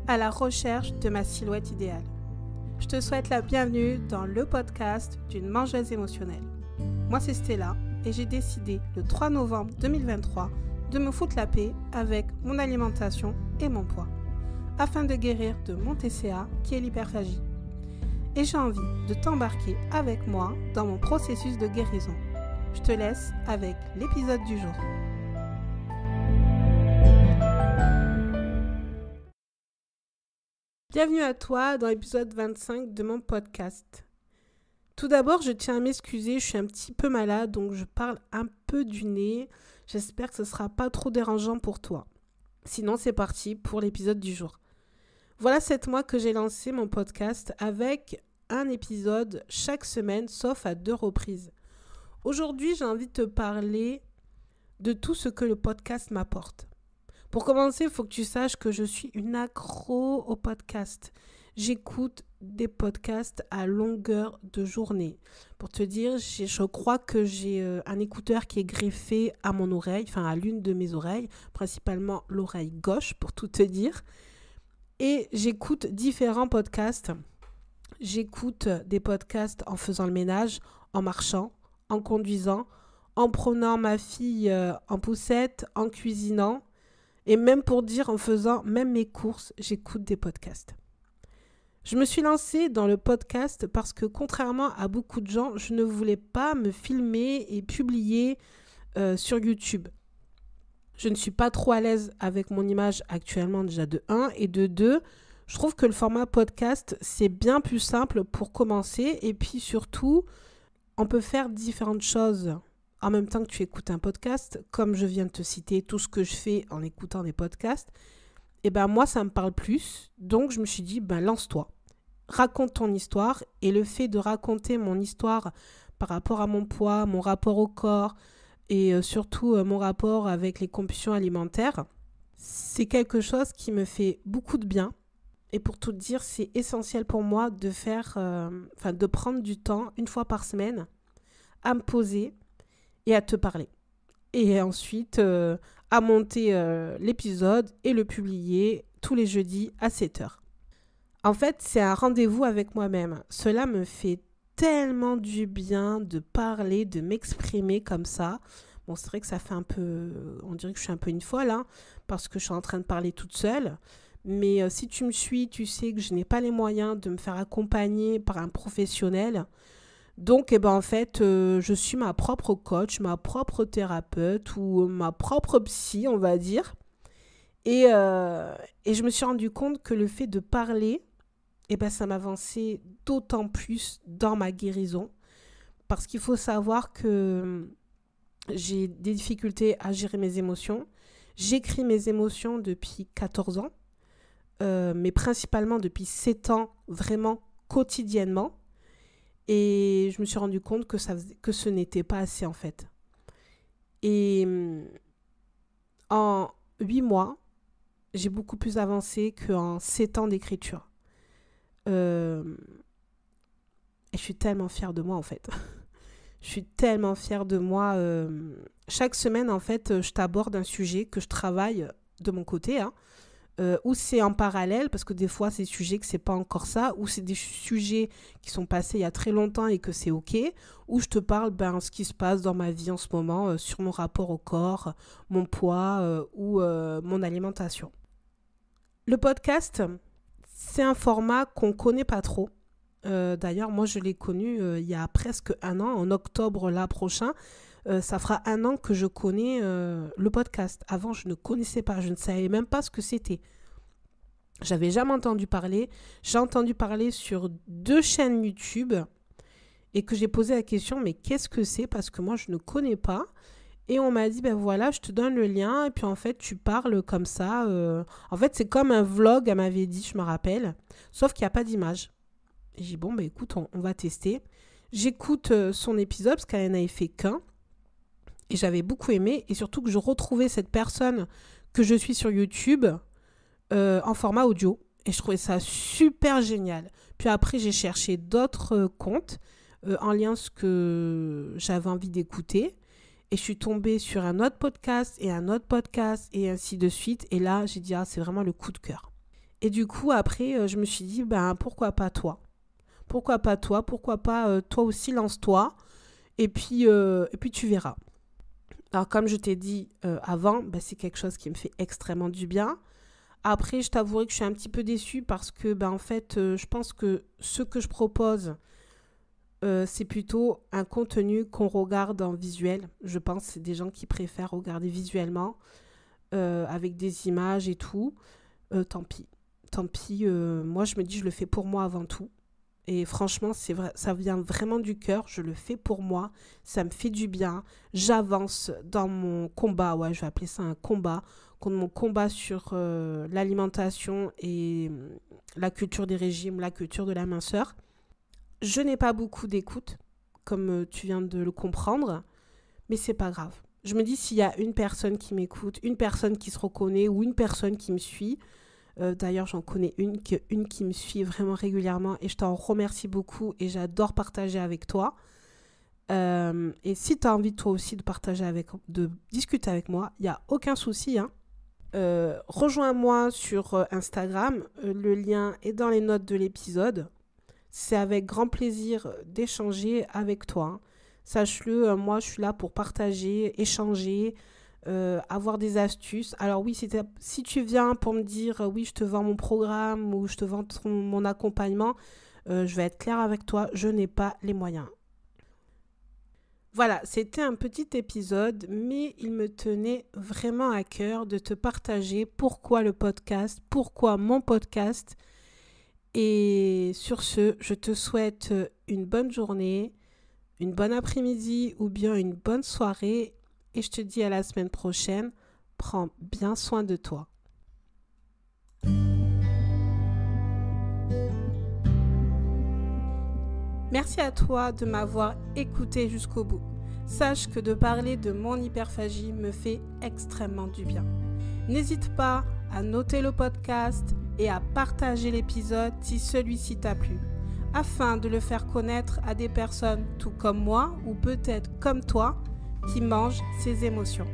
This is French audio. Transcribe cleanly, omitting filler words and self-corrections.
à la recherche de ma silhouette idéale. Je te souhaite la bienvenue dans le podcast d'une mangeuse émotionnelle. Moi, c'est Stella et j'ai décidé le 3 novembre 2023 de me foutre la paix avec mon alimentation et mon poids afin de guérir de mon TCA qui est l'hyperphagie. Et j'ai envie de t'embarquer avec moi dans mon processus de guérison. Je te laisse avec l'épisode du jour. Bienvenue à toi dans l'épisode 25 de mon podcast. Tout d'abord, je tiens à m'excuser, je suis un petit peu malade, donc je parle un peu du nez. J'espère que ce ne sera pas trop dérangeant pour toi. Sinon, c'est parti pour l'épisode du jour. Voilà 7 mois que j'ai lancé mon podcast avec un épisode chaque semaine, sauf à 2 reprises. Aujourd'hui, j'ai envie de te parler de tout ce que le podcast m'apporte. Pour commencer, il faut que tu saches que je suis une accro au podcast. J'écoute des podcasts à longueur de journée. Pour te dire, je crois que j'ai un écouteur qui est greffé à mon oreille, enfin à l'une de mes oreilles, principalement l'oreille gauche, pour tout te dire. Et j'écoute différents podcasts. J'écoute des podcasts en faisant le ménage, en marchant, en conduisant, en prenant ma fille en poussette, en cuisinant. Et même pour dire, en faisant même mes courses, j'écoute des podcasts. Je me suis lancée dans le podcast parce que contrairement à beaucoup de gens, je ne voulais pas me filmer et publier sur YouTube. Je ne suis pas trop à l'aise avec mon image actuellement déjà de 1 et de 2. Je trouve que le format podcast, c'est bien plus simple pour commencer et puis surtout, on peut faire différentes choses en même temps que tu écoutes un podcast, comme je viens de te citer tout ce que je fais en écoutant des podcasts, et ben moi ça me parle plus, donc je me suis dit lance-toi, raconte ton histoire, et le fait de raconter mon histoire par rapport à mon poids, mon rapport au corps, et surtout mon rapport avec les compulsions alimentaires, c'est quelque chose qui me fait beaucoup de bien, et pour tout te dire, c'est essentiel pour moi de de prendre du temps, une fois par semaine, à me poser, et à te parler. Et ensuite, à monter l'épisode et le publier tous les jeudis à 7h. En fait, c'est un rendez-vous avec moi-même. Cela me fait tellement du bien de parler, de m'exprimer comme ça. Bon, c'est vrai que ça fait un peu... On dirait que je suis un peu une folle, parce que je suis en train de parler toute seule. Mais si tu me suis, tu sais que je n'ai pas les moyens de me faire accompagner par un professionnel. Donc, en fait, je suis ma propre coach, ma propre thérapeute ou ma propre psy, on va dire. Et je me suis rendu compte que le fait de parler, ça m'avançait d'autant plus dans ma guérison. Parce qu'il faut savoir que j'ai des difficultés à gérer mes émotions. J'écris mes émotions depuis 14 ans, mais principalement depuis 7 ans, vraiment quotidiennement. Et je me suis rendu compte que ce n'était pas assez en fait. Et en 8 mois, j'ai beaucoup plus avancé qu'en 7 ans d'écriture. Et je suis tellement fière de moi en fait. Je suis tellement fière de moi. Chaque semaine en fait, je t'aborde un sujet que je travaille de mon côté, ou c'est en parallèle, parce que des fois, c'est des sujets que c'est pas encore ça, ou c'est des sujets qui sont passés il y a très longtemps et que c'est OK, ou je te parle ce qui se passe dans ma vie en ce moment, sur mon rapport au corps, mon poids ou mon alimentation. Le podcast, c'est un format qu'on connaît pas trop. D'ailleurs, moi, je l'ai connu il y a presque 1 an, en octobre prochain. Ça fera 1 an que je connais le podcast. Avant, je ne connaissais pas, je ne savais même pas ce que c'était. J'avais jamais entendu parler. J'ai entendu parler sur 2 chaînes YouTube et que j'ai posé la question, mais qu'est-ce que c'est? Parce que moi, je ne connais pas. Et on m'a dit, voilà, je te donne le lien et puis en fait, tu parles comme ça. En fait, c'est comme un vlog, elle m'avait dit, je me rappelle, sauf qu'il n'y a pas d'image. Et j'ai dit, écoute, on va tester. J'écoute son épisode parce qu'elle n'en avait fait qu'un. Et j'avais beaucoup aimé, et surtout que je retrouvais cette personne que je suis sur YouTube en format audio. Et je trouvais ça super génial. Puis après, j'ai cherché d'autres comptes en lien ce que j'avais envie d'écouter. Et je suis tombée sur un autre podcast et un autre podcast et ainsi de suite. Et là, j'ai dit, c'est vraiment le coup de cœur. Et du coup, après, je me suis dit, pourquoi pas toi? Pourquoi pas toi? Pourquoi pas toi aussi, lance-toi. Et puis tu verras. Alors, comme je t'ai dit avant, c'est quelque chose qui me fait extrêmement du bien. Après, je t'avouerai que je suis un petit peu déçue parce que, en fait, je pense que ce que je propose, c'est plutôt un contenu qu'on regarde en visuel. Je pense que c'est des gens qui préfèrent regarder visuellement, avec des images et tout. Tant pis. Tant pis, moi, je me dis, je le fais pour moi avant tout. Et franchement, c'est vrai, ça vient vraiment du cœur. Je le fais pour moi. Ça me fait du bien. J'avance dans mon combat. Ouais, je vais appeler ça un combat. Contre mon combat sur l'alimentation et la culture des régimes, la culture de la minceur. Je n'ai pas beaucoup d'écoute, comme tu viens de le comprendre. Mais c'est pas grave. Je me dis, s'il y a une personne qui m'écoute, une personne qui se reconnaît ou une personne qui me suit. D'ailleurs, j'en connais une qui me suit vraiment régulièrement et je t'en remercie beaucoup et j'adore partager avec toi. Et si tu as envie toi aussi de discuter avec moi, il n'y a aucun souci. Rejoins-moi sur Instagram. Le lien est dans les notes de l'épisode. C'est avec grand plaisir d'échanger avec toi. Sache-le, moi, je suis là pour partager, échanger, avoir des astuces. Alors oui, si tu viens pour me dire oui, je te vends mon programme ou je te vends mon accompagnement, je vais être claire avec toi, je n'ai pas les moyens. Voilà, c'était un petit épisode, mais il me tenait vraiment à cœur de te partager pourquoi le podcast, pourquoi mon podcast. Et sur ce, je te souhaite une bonne journée, une bonne après-midi ou bien une bonne soirée. Et je te dis à la semaine prochaine. Prends bien soin de toi. Merci à toi de m'avoir écouté jusqu'au bout. Sache que de parler de mon hyperphagie me fait extrêmement du bien. N'hésite pas à noter le podcast et à partager l'épisode si celui-ci t'a plu, afin de le faire connaître à des personnes tout comme moi ou peut-être comme toi qui mangent ses émotions.